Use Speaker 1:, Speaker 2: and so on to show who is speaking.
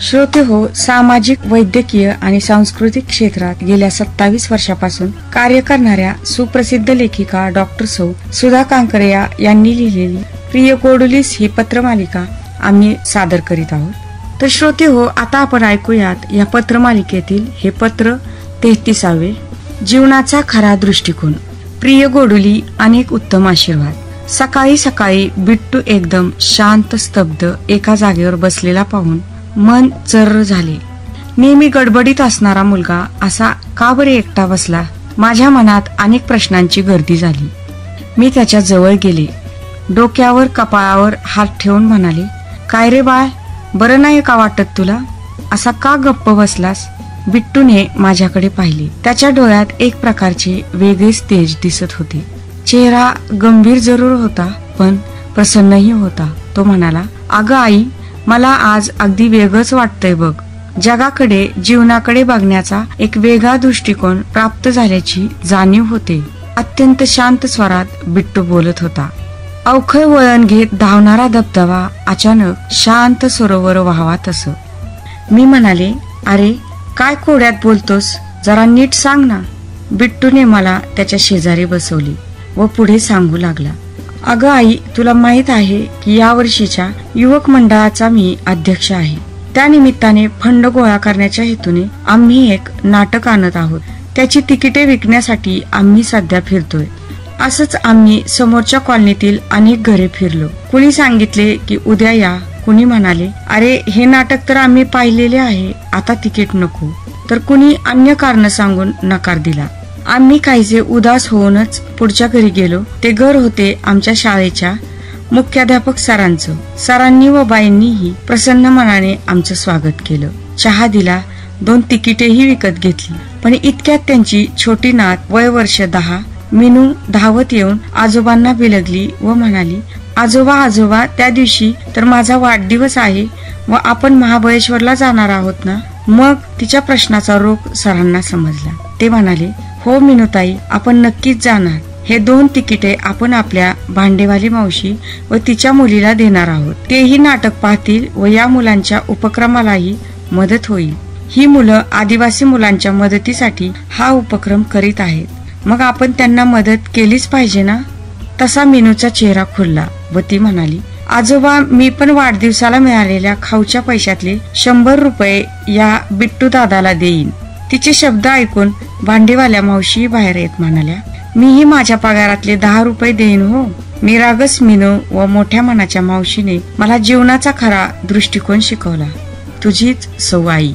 Speaker 1: श्रोते हो, सामाजिक, वैद्यकीय आणि सांस्कृतिक क्षेत्रात गेल्या 27 वर्षापासून कार्य करणाऱ्या सुप्रसिद्ध लेखिका डॉक्टर सौ सुधा कांकरे यांनी लिहिलेली प्रिय गोडुलीस ही पत्रमालिका आम्ही सादर करीत आहोत. तर श्रोते हो, आता आपण ऐकूयात या पत्रमालिकेतील हे पत्र 33वे. जीवनाचा खरा दृष्टिकोन. प्रिय गोडुली, अनेक उत्तम आशीर्वाद. सकाळी सकाळी बिट्टू एकदम शांत स्तब्ध एका जागेवर बसलेला पाहून मन चर्र झाले. नेहमी गडबडीत असणारा मुलगा असा का बरे एकटा बसला? माझ्या मनात अनेक प्रश्नांची गर्दी झाली. मी त्याच्या जवळ गेले. डोक्यावर कपाळावर हात ठेवून म्हणाले, काय रे बाळ, बरं नाही का वाटत तुला? असा का गप्प बसलास? बिट्टूने माझ्याकडे पाहिले. त्याच्या डोळ्यात एक प्रकारचे वेगळेच तेज दिसत होते. चेहरा गंभीर जरूर होता, पण प्रसन्नही होता. तो म्हणाला, अगं आई, मला आज अगदी वेगळंच वाटतंय बघ. जगाकडे, जीवनाकडे बघण्याचा एक वेगळा दृष्टिकोन प्राप्त झाल्याची जाणीव होते. अत्यंत शांत स्वरात बिट्टू बोलत होता. अवखळ वळण घेत धावणारा धबधबा अचानक शांत सरोवर व्हावा तसं. मी म्हणाले, अरे काय कोड्यात बोलतोस, जरा नीट सांग ना. बिट्टूने मला त्याच्या शेजारी बसवले व पुढे सांगू लागला, अगं आई, तुला माहित आहे की या वर्षीच्या युवक मंडळाचा मी अध्यक्ष आहे. त्या निमित्ताने फंड गोळा करण्याच्या हेतूने आम्ही एक नाटक आणत आहोत. त्याची तिकिटे विकण्यासाठी आम्ही सध्या फिरतोय. असंच आम्ही समोरच्या कॉलनीतील अनेक घरे फिरलो. कुणी सांगितले की उद्या या, कुणी म्हणाले, अरे हे नाटक तर आम्ही पाहिलेले आहे, आता तिकीट नको. तर कुणी अन्य कारण सांगून नकार दिला. आम्ही काहीसे उदास होऊनच पुढच्या घरी गेलो. ते घर होते आमच्या शाळेच्या मुख्याध्यापक सरांचं. सरांनी व बाईंनीही प्रसन्न मनाने आमचं स्वागत केलं. चहा दिला, 2 तिकिटेही विकत घेतली. पण इतक्यात त्यांची छोटी नात, वय वर्ष 10, मिनू धावत येऊन आजोबांना बिलगली व म्हणाली, आजोबा, त्या दिवशी तर माझा वाढदिवस आहे व आपण महाबळेश्वरला जाणार आहोत ना? मग तिच्या प्रश्नाचा रोख सरांना समजला. ते म्हणाले, हो मिनूताई, आपण नक्कीच जाणार. हे 2 तिकिटे आपण आपल्या भांडेवाली मावशी व तिच्या मुलीला देणार आहोत. तेही नाटक पाहतील व या मुलांच्या उपक्रमालाही मदत होईल. ही मुलं आदिवासी मुलांच्या मदतीसाठी हा उपक्रम करीत आहेत. मग आपण त्यांना मदत केलीच पाहिजे ना? तसा मिनूचा चेहरा खुलला व ती म्हणाली, आजोबा, मी पण वाढदिवसाला मिळालेल्या खाऊच्या पैशातले 100 रुपये या बिट्टू दादाला देईन. तिचे शब्द ऐकून भांडेवाल्या मावशी बाहेर येत म्हणाल्या, मीही माझ्या पगारातले 10 रुपये देईन हो. निरागस मिनू व मोठ्या मनाच्या मावशीने मला जीवनाचा खरा दृष्टिकोन शिकवला. तुझीच सौ आई.